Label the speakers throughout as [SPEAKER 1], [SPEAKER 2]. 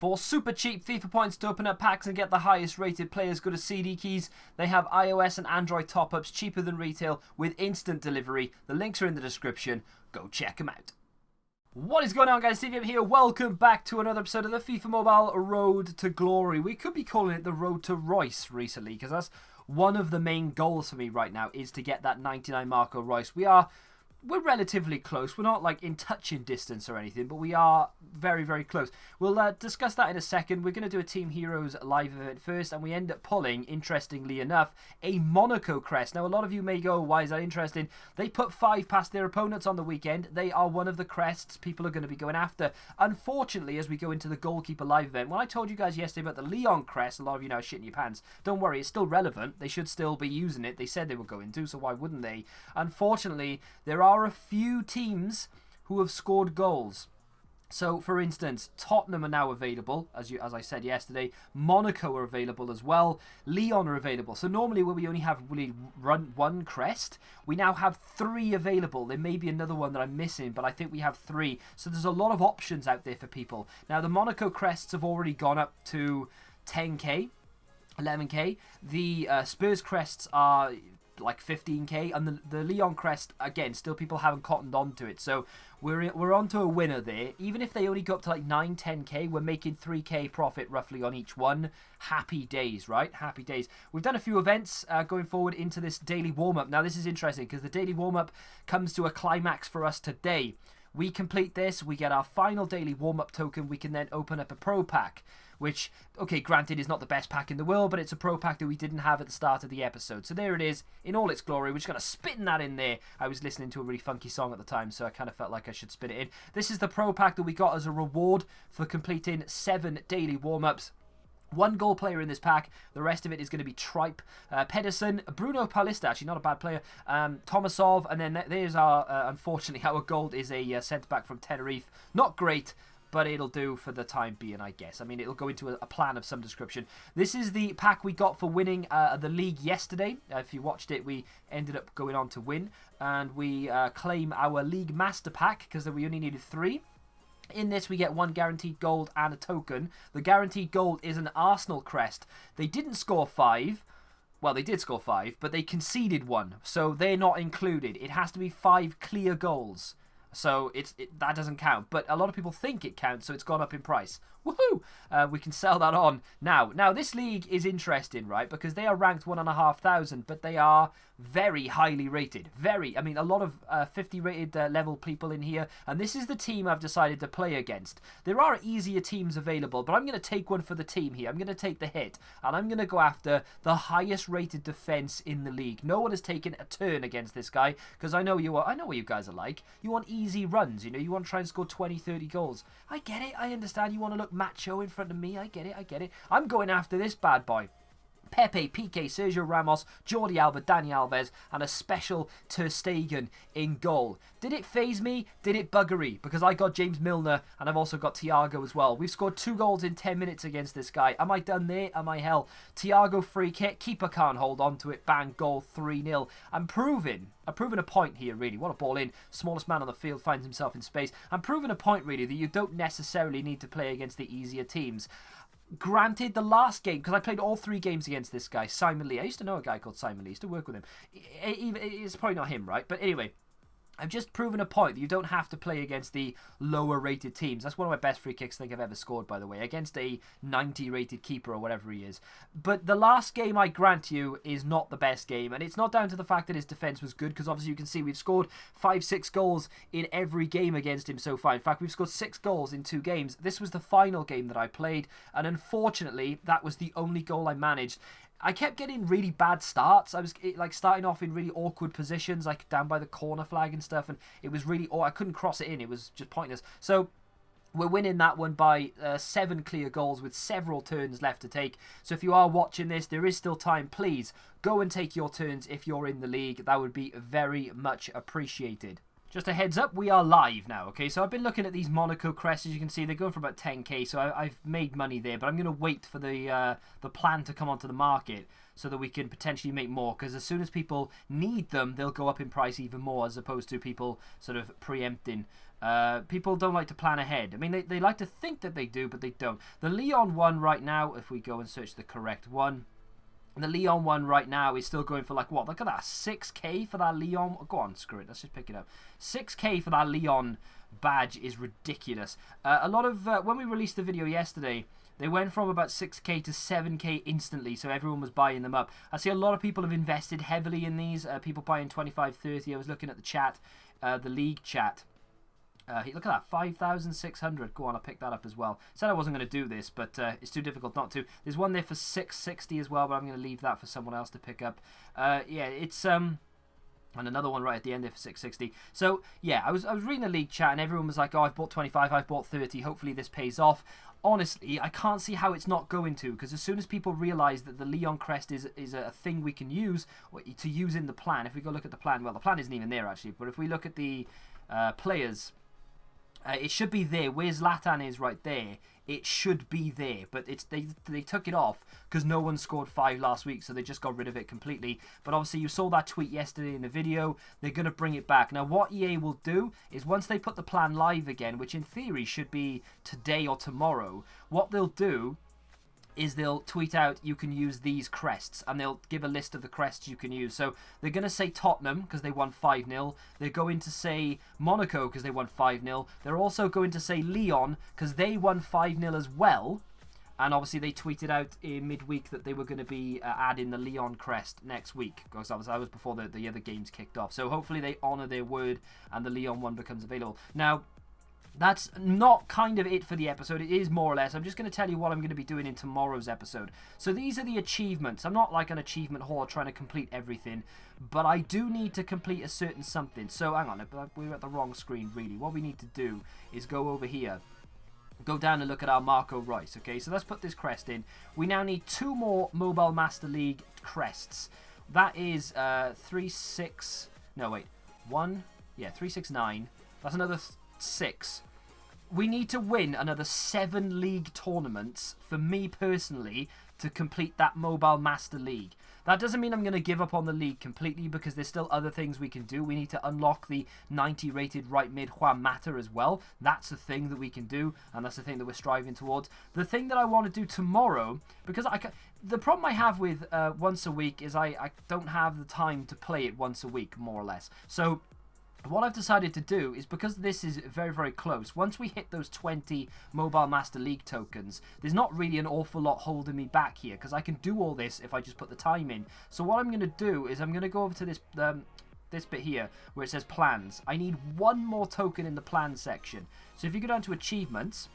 [SPEAKER 1] For super cheap FIFA points to open up packs and get the highest rated players, go to CD Keys. They have iOS and Android top-ups cheaper than retail with instant delivery. The links are in the description. Go check them out. What is going on, guys? Steve here. Welcome back to another episode of the FIFA Mobile Road to Glory. We could be calling it the Road to Reus recently, because that's one of the main goals for me right now, is to get that 99 Marco Reus. We're relatively close. We're not like in touching distance or anything, but we are very, very close. We'll discuss that in a second. We're going to do a Team Heroes live event first, and we end up pulling, interestingly enough, a Monaco crest. Now, a lot of you may go, why is that interesting? They put 5 past their opponents on the weekend. They are one of the crests people are going to be going after. Unfortunately, as we go into the goalkeeper live event, when I told you guys yesterday about the Leon crest, a lot of you now are shitting your pants. Don't worry, it's still relevant. They should still be using it. They said they were going to, so why wouldn't they? Unfortunately, there are a few teams who have scored goals. So, for instance, Tottenham are now available, as I said yesterday. Monaco are available as well. Lyon are available. So normally where we only have really one crest, we now have 3 available. There may be another one that I'm missing, but I think we have 3. So there's a lot of options out there for people. Now, the Monaco crests have already gone up to 10k, 11k. The Spurs crests are like 15k, and the Leon crest, again, still people haven't cottoned on to it. So we're onto a winner there. Even if they only go up to like 9, 10k, we're making 3k profit roughly on each one. Happy days, right? Happy days. We've done a few events going forward into this daily warm-up. Now, this is interesting because the daily warm-up comes to a climax for us today. We complete this, we get our final daily warm-up token, we can then open up a pro pack, which, okay, granted, is not the best pack in the world, but it's a pro pack that we didn't have at the start of the episode. So there it is, in all its glory. We're just going to spin that in there. I was listening to a really funky song at the time, so I kind of felt like I should spin it in. This is the pro pack that we got as a reward for completing 7 daily warm-ups. 1 goal player in this pack. The rest of it is going to be Tripe, Pedersen, Bruno Paulista, actually not a bad player, Tomasov, and then there's our, unfortunately, our gold is a centre-back from Tenerife. Not great, but it'll do for the time being, I guess. I mean, it'll go into a plan of some description. This is the pack we got for winning the league yesterday. If you watched it, we ended up going on to win, and we claim our league master pack because we only needed 3. In this, we get 1 guaranteed gold and a token. The guaranteed gold is an Arsenal crest. They didn't score 5. Well, they did score 5, but they conceded 1. So they're not included. It has to be 5 clear goals. So that doesn't count. But a lot of people think it counts, so it's gone up in price. Woohoo! We can sell that on now. Now, this league is interesting, right? Because they are ranked 1,500, but they are very highly rated. I mean, a lot of 50 rated level people in here. And this is the team I've decided to play against. There are easier teams available, but I'm going to take one for the team here. I'm going to take the hit. And I'm going to go after the highest rated defense in the league. No one has taken a turn against this guy, because I know what you guys are like. You want easy runs, you know, you want to try and score 20, 30 goals. I get it, I understand. You want to look macho in front of me. I get it. I'm going after this bad boy. Pepe, Piqué, Sergio Ramos, Jordi Alba, Dani Alves, and a special Ter Stegen in goal. Did it faze me? Did it buggery? Because I got James Milner, and I've also got Thiago as well. We've scored 2 goals in 10 minutes against this guy. Am I done there? Am I hell? Thiago free kick, keeper can't hold on to it, bang, goal, 3-0. I'm proving a point here, really. What a ball in. Smallest man on the field finds himself in space. I'm proving a point, really, that you don't necessarily need to play against the easier teams. Granted, the last game, because I played all 3 games against this guy, Simon Lee. I used to know a guy called Simon Lee. I used to work with him. It's probably not him, right? But anyway, I've just proven a point that you don't have to play against the lower rated teams. That's one of my best free kicks I think I've ever scored, by the way, against a 90 rated keeper or whatever he is. But the last game, I grant you, is not the best game. And it's not down to the fact that his defence was good, because obviously you can see we've scored 5-6 goals in every game against him so far. In fact, we've scored 6 goals in 2 games. This was the final game that I played, and unfortunately, that was the only goal I managed. I kept getting really bad starts. I was like starting off in really awkward positions, like down by the corner flag and stuff, and it was really, I couldn't cross it in. It was just pointless. So we're winning that one by 7 clear goals with several turns left to take. So if you are watching this, there is still time. Please go and take your turns if you're in the league. That would be very much appreciated. Just a heads up, we are live now, okay? So I've been looking at these Monaco crests. As you can see, they're going for about 10k, so I've made money there. But I'm going to wait for the plan to come onto the market so that we can potentially make more. Because as soon as people need them, they'll go up in price even more, as opposed to people sort of preempting. People don't like to plan ahead. I mean, they like to think that they do, but they don't. The Lyon one right now, if we go and search the correct one, the Lyon one right now is still going for like, what? Look at that, 6k for that Lyon. Go on, screw it. Let's just pick it up. 6k for that Lyon badge is ridiculous. A lot of, when we released the video yesterday, they went from about 6k to 7k instantly, so everyone was buying them up. I see a lot of people have invested heavily in these. People buying 25, 30. I was looking at the chat, the league chat. Look at that, 5,600. Go on, I picked that up as well. Said I wasn't going to do this, but it's too difficult not to. There's one there for 660 as well, but I'm going to leave that for someone else to pick up. Yeah, it's and another one right at the end there for 660. So yeah, I was reading the league chat and everyone was like, "Oh, I've bought 25, I've bought 30. Hopefully this pays off." Honestly, I can't see how it's not going to, because as soon as people realise that the Lyon crest is a thing we can use, or to use in the plan. If we go look at the plan, well, the plan isn't even there actually, but if we look at the players. It should be there. Where Zlatan is right there, it should be there. But they took it off because no one scored 5 last week, so they just got rid of it completely. But obviously you saw that tweet yesterday in the video. They're going to bring it back. Now what EA will do is once they put the plan live again, which in theory should be today or tomorrow, what they'll do is they'll tweet out, you can use these crests, and they'll give a list of the crests you can use. So they're going to say Tottenham because they won 5-0. They're going to say Monaco because they won 5-0. They're also going to say Lyon because they won 5-0 as well. And obviously they tweeted out in midweek that they were going to be adding the Lyon crest next week, because obviously that was before the other games kicked off. So hopefully they honour their word and the Lyon one becomes available. Now, that's not kind of it for the episode. It is more or less. I'm just going to tell you what I'm going to be doing in tomorrow's episode. So these are the achievements. I'm not like an achievement whore trying to complete everything, but I do need to complete a certain something. So hang on, we're at the wrong screen really. What we need to do is go over here. Go down and look at our Marco Reus, okay? So let's put this crest in. We now need 2 more Mobile Master League crests. That is 369. That's another 6. We need to win another 7 league tournaments for me personally to complete that Mobile Master League. That doesn't mean I'm going to give up on the league completely, because there's still other things we can do. We need to unlock the 90 rated right mid Juan Mata as well. That's the thing that we can do, and that's the thing that we're striving towards. The thing that I want to do tomorrow, because the problem I have with once a week is I don't have the time to play it once a week, more or less. So what I've decided to do is, because this is very, very close, once we hit those 20 Mobile Master League tokens, there's not really an awful lot holding me back here, because I can do all this if I just put the time in. So what I'm going to do is I'm going to go over to this this bit here where it says plans. I need 1 more token in the plan section. So if you go down to achievements,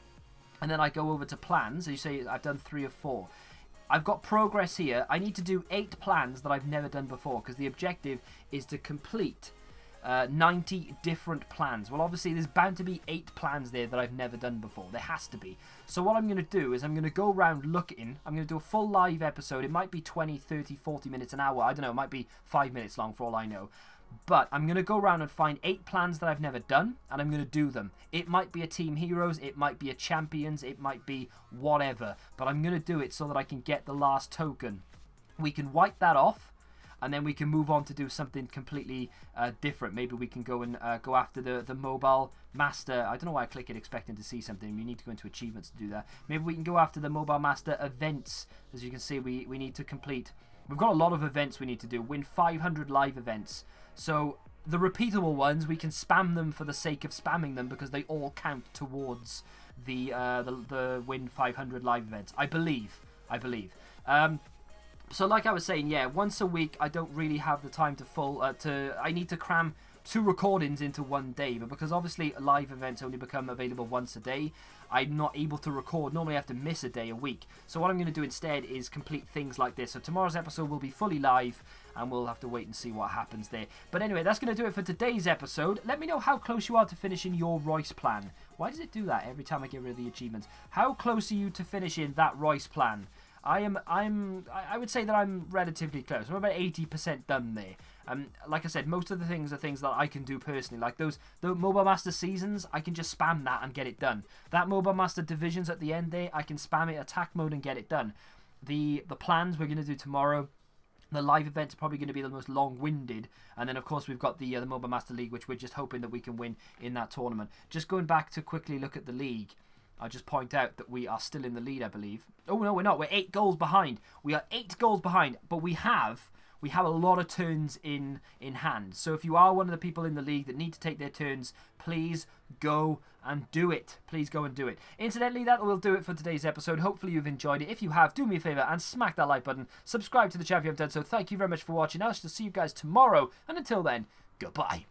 [SPEAKER 1] and then I go over to plans, you say I've done 3 of 4. I've got progress here. I need to do 8 plans that I've never done before, because the objective is to complete 90 different plans. Well, obviously there's bound to be 8 plans there that I've never done before. There has to be. So what I'm going to do is I'm going to go around looking. I'm going to do a full live episode. It might be 20, 30, 40 minutes, an hour. I don't know. It might be 5 minutes long for all I know. But I'm going to go around and find 8 plans that I've never done, and I'm going to do them. It might be a Team Heroes, it might be a Champions, it might be whatever. But I'm going to do it so that I can get the last token. We can wipe that off, and then we can move on to do something completely different. Maybe we can go and go after the Mobile Master. I don't know why I click it expecting to see something. We need to go into achievements to do that. Maybe we can go after the Mobile Master events. As you can see, we need to complete. We've got a lot of events we need to do. Win 500 live events. So the repeatable ones, we can spam them for the sake of spamming them, because they all count towards the win 500 live events. I believe. So like I was saying, yeah, once a week I don't really have the time to I need to cram 2 recordings into one day, but because obviously live events only become available once a day, I'm not able to record. Normally I have to miss a day a week. So what I'm going to do instead is complete things like this. So tomorrow's episode will be fully live, and we'll have to wait and see what happens there. But anyway, that's going to do it for today's episode. Let me know how close you are to finishing your Reus plan. Why does it do that every time I get rid of the achievements? How close are you to finishing that Reus plan? I would say that I'm relatively close. I'm about 80% done there. Like I said, most of the things are things that I can do personally. Like the Mobile Master Seasons, I can just spam that and get it done. That Mobile Master Divisions at the end there, I can spam it attack mode and get it done. The plans we're going to do tomorrow, the live events are probably going to be the most long-winded. And then, of course, we've got the Mobile Master League, which we're just hoping that we can win in that tournament. Just going back to quickly look at the league, I'll just point out that we are still in the lead, I believe. Oh, no, we're not. We're 8 goals behind. We are 8 goals behind, but we have a lot of turns in hand. So if you are one of the people in the league that need to take their turns, please go and do it. Please go and do it. Incidentally, that will do it for today's episode. Hopefully you've enjoyed it. If you have, do me a favour and smack that like button. Subscribe to the channel if you haven't done so. Thank you very much for watching. I shall see you guys tomorrow. And until then, goodbye.